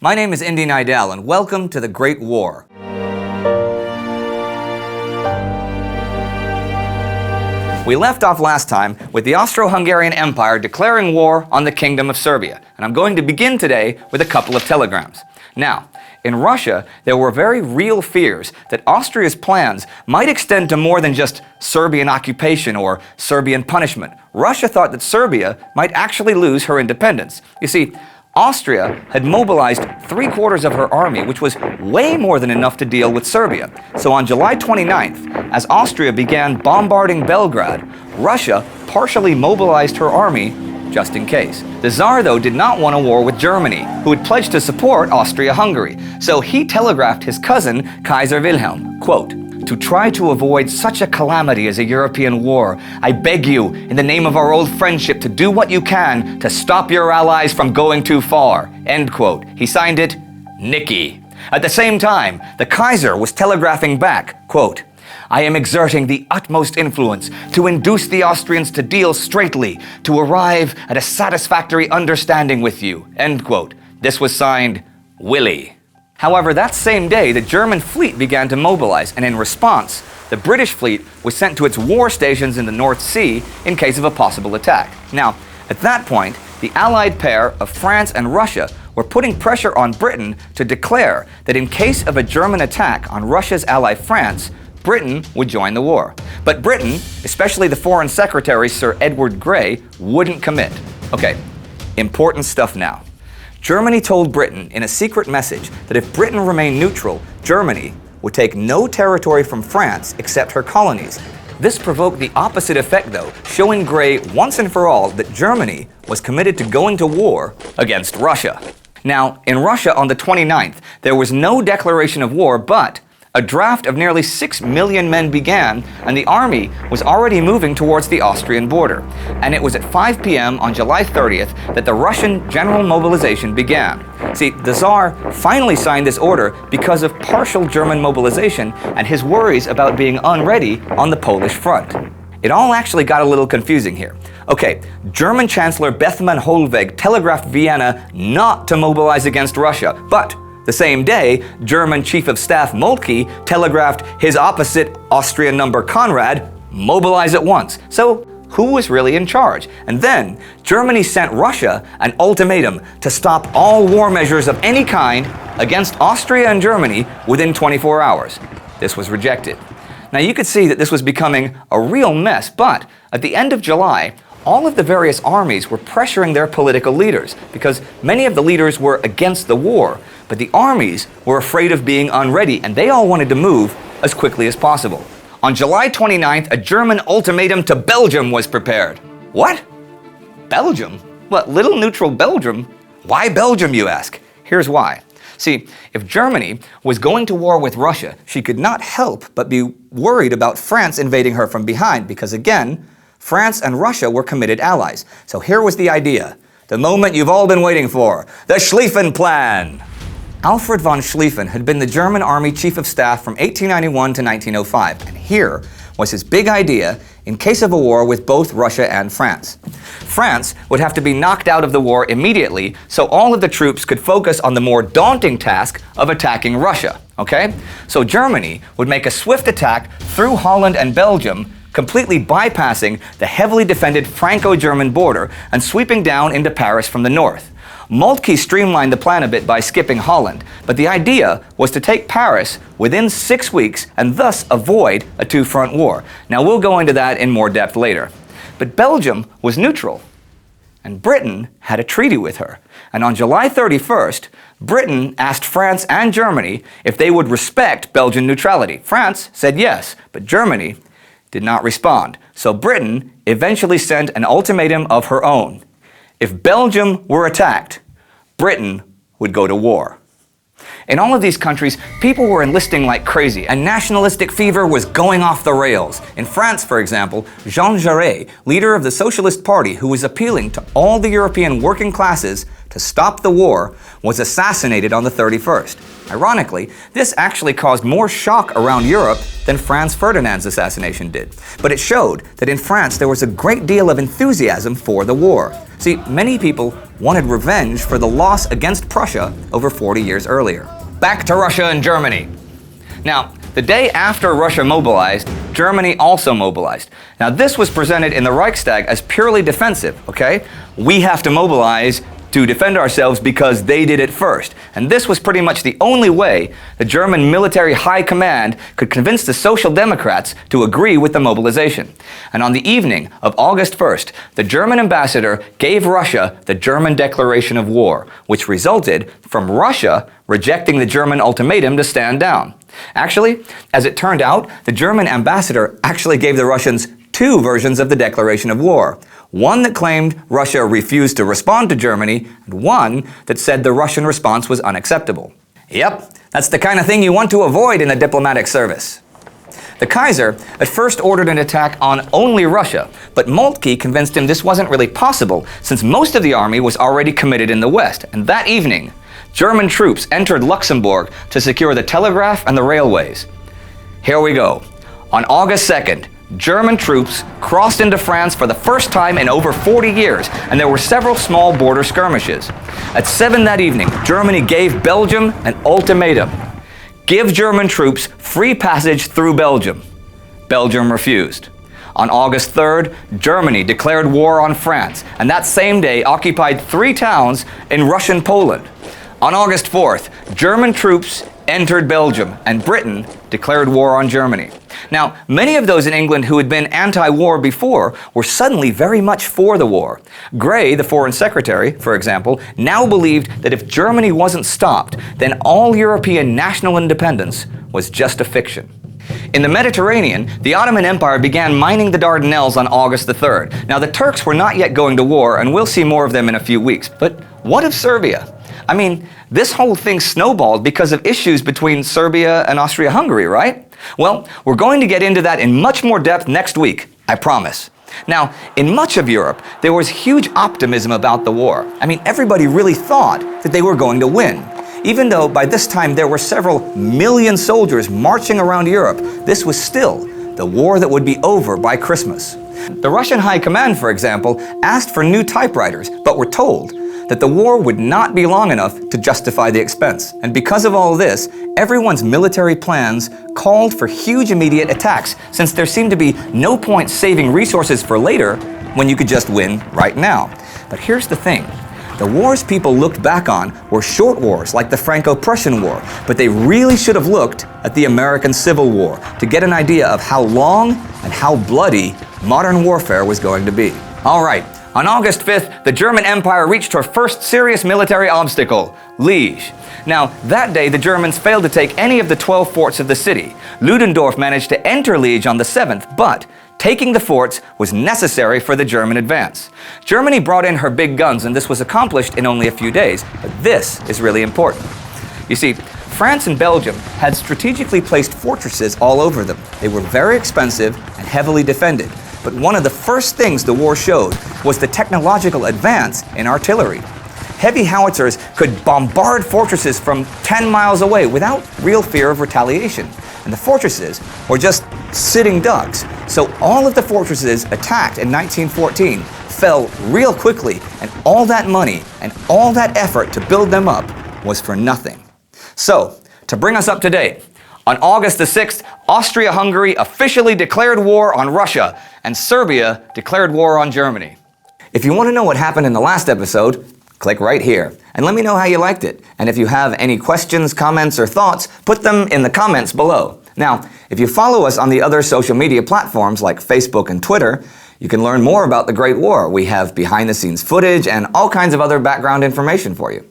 My name is Indy Nidal, and welcome to the Great War. We left off last time with the Austro-Hungarian Empire declaring war on the Kingdom of Serbia, and I'm going to begin today with a couple of telegrams. Now, in Russia, there were very real fears that Austria's plans might extend to more than just Serbian occupation or Serbian punishment. Russia thought that Serbia might actually lose her independence. You see, Austria had mobilized 3/4 of her army, which was way more than enough to deal with Serbia. So on July 29th, as Austria began bombarding Belgrade, Russia partially mobilized her army just in case. The Tsar, though, did not want a war with Germany, who had pledged to support Austria-Hungary. So he telegraphed his cousin, Kaiser Wilhelm, quote, "To try to avoid such a calamity as a European war, I beg you, in the name of our old friendship, to do what you can to stop your allies from going too far." End quote. He signed it, Nicky. At the same time, the Kaiser was telegraphing back, quote, "I am exerting the utmost influence to induce the Austrians to deal straightly, to arrive at a satisfactory understanding with you." End quote. This was signed, Willie. However, that same day, the German fleet began to mobilize, and in response, the British fleet was sent to its war stations in the North Sea in case of a possible attack. Now, at that point, the allied pair of France and Russia were putting pressure on Britain to declare that in case of a German attack on Russia's ally France, Britain would join the war. But Britain, especially the Foreign Secretary Sir Edward Grey, wouldn't commit. Okay, important stuff now. Germany told Britain in a secret message that if Britain remained neutral, Germany would take no territory from France except her colonies. This provoked the opposite effect, though, showing Grey once and for all that Germany was committed to going to war against Russia. Now, in Russia on the 29th, there was no declaration of war, but a draft of nearly 6 million men began, and the army was already moving towards the Austrian border. And it was at 5 p.m. on July 30th that the Russian general mobilization began. See, the Tsar finally signed this order because of partial German mobilization and his worries about being unready on the Polish front. It all actually got a little confusing here. Okay, German Chancellor Bethmann Hollweg telegraphed Vienna not to mobilize against Russia, but the same day, German Chief of Staff Moltke telegraphed his opposite Austrian number Conrad, mobilize at once. So who was really in charge? And then Germany sent Russia an ultimatum to stop all war measures of any kind against Austria and Germany within 24 hours. This was rejected. Now you could see that this was becoming a real mess, but at the end of July, all of the various armies were pressuring their political leaders because many of the leaders were against the war, but the armies were afraid of being unready, and they all wanted to move as quickly as possible. On July 29th, a German ultimatum to Belgium was prepared. What? Belgium? What, little neutral Belgium? Why Belgium, you ask? Here's why. See, if Germany was going to war with Russia, she could not help but be worried about France invading her from behind because, again, France and Russia were committed allies. So here was the idea, the moment you've all been waiting for, the Schlieffen-Plan. Alfred von Schlieffen had been the German Army Chief of Staff from 1891 to 1905, and here was his big idea in case of a war with both Russia and France. France would have to be knocked out of the war immediately, so all of the troops could focus on the more daunting task of attacking Russia, okay? So Germany would make a swift attack through Holland and Belgium, completely bypassing the heavily defended Franco-German border and sweeping down into Paris from the north. Moltke streamlined the plan a bit by skipping Holland, but the idea was to take Paris within 6 weeks and thus avoid a two-front war. Now we'll go into that in more depth later. But Belgium was neutral, and Britain had a treaty with her. And on July 31st, Britain asked France and Germany if they would respect Belgian neutrality. France said yes, but Germany did not respond. So Britain eventually sent an ultimatum of her own. If Belgium were attacked, Britain would go to war. In all of these countries, people were enlisting like crazy, and nationalistic fever was going off the rails. In France, for example, Jean Jaurès, leader of the Socialist Party, who was appealing to all the European working classes to stop the war, was assassinated on the 31st. Ironically, this actually caused more shock around Europe than Franz Ferdinand's assassination did. But it showed that in France there was a great deal of enthusiasm for the war. See, many people wanted revenge for the loss against Prussia over 40 years earlier. Back to Russia and Germany. Now, the day after Russia mobilized, Germany also mobilized. Now, this was presented in the Reichstag as purely defensive, okay? We have to mobilize to defend ourselves because they did it first. And this was pretty much the only way the German military high command could convince the Social Democrats to agree with the mobilization. And on the evening of August 1st, the German ambassador gave Russia the German declaration of war, which resulted from Russia rejecting the German ultimatum to stand down. Actually, as it turned out, the German ambassador actually gave the Russians two versions of the declaration of war. One that claimed Russia refused to respond to Germany, and one that said the Russian response was unacceptable. Yep, that's the kind of thing you want to avoid in the diplomatic service. The Kaiser at first ordered an attack on only Russia, but Moltke convinced him this wasn't really possible since most of the army was already committed in the West, and that evening, German troops entered Luxembourg to secure the telegraph and the railways. Here we go. On August 2nd, German troops crossed into France for the first time in over 40 years, and there were several small border skirmishes. At 7 that evening, Germany gave Belgium an ultimatum. Give German troops free passage through Belgium. Belgium refused. On August 3rd, Germany declared war on France, and that same day occupied 3 towns in Russian Poland. On August 4th, German troops entered Belgium, and Britain declared war on Germany. Now, many of those in England who had been anti-war before were suddenly very much for the war. Grey, the Foreign Secretary, for example, now believed that if Germany wasn't stopped, then all European national independence was just a fiction. In the Mediterranean, the Ottoman Empire began mining the Dardanelles on August the 3rd. Now, the Turks were not yet going to war, and we'll see more of them in a few weeks. But what of Serbia? I mean, this whole thing snowballed because of issues between Serbia and Austria-Hungary, right? Well, we're going to get into that in much more depth next week, I promise. Now, in much of Europe, there was huge optimism about the war. I mean, everybody really thought that they were going to win. Even though by this time there were several million soldiers marching around Europe, this was still the war that would be over by Christmas. The Russian High Command, for example, asked for new typewriters, but were told that the war would not be long enough to justify the expense. And because of all this, everyone's military plans called for huge immediate attacks, since there seemed to be no point saving resources for later when you could just win right now. But here's the thing. The wars people looked back on were short wars like the Franco-Prussian War, but they really should have looked at the American Civil War to get an idea of how long and how bloody modern warfare was going to be. All right. On August 5th, the German Empire reached her first serious military obstacle, Liege. Now, that day, the Germans failed to take any of the 12 forts of the city. Ludendorff managed to enter Liege on the 7th, but taking the forts was necessary for the German advance. Germany brought in her big guns, and this was accomplished in only a few days. But this is really important. You see, France and Belgium had strategically placed fortresses all over them. They were very expensive and heavily defended. But one of the first things the war showed was the technological advance in artillery. Heavy howitzers could bombard fortresses from 10 miles away without real fear of retaliation. And the fortresses were just sitting ducks. So all of the fortresses attacked in 1914 fell real quickly, and all that money and all that effort to build them up was for nothing. So, to bring us up to date, on August the 6th, Austria-Hungary officially declared war on Russia, and Serbia declared war on Germany. If you want to know what happened in the last episode, click right here, and let me know how you liked it. And if you have any questions, comments, or thoughts, put them in the comments below. Now, if you follow us on the other social media platforms like Facebook and Twitter, you can learn more about the Great War. We have behind-the-scenes footage and all kinds of other background information for you.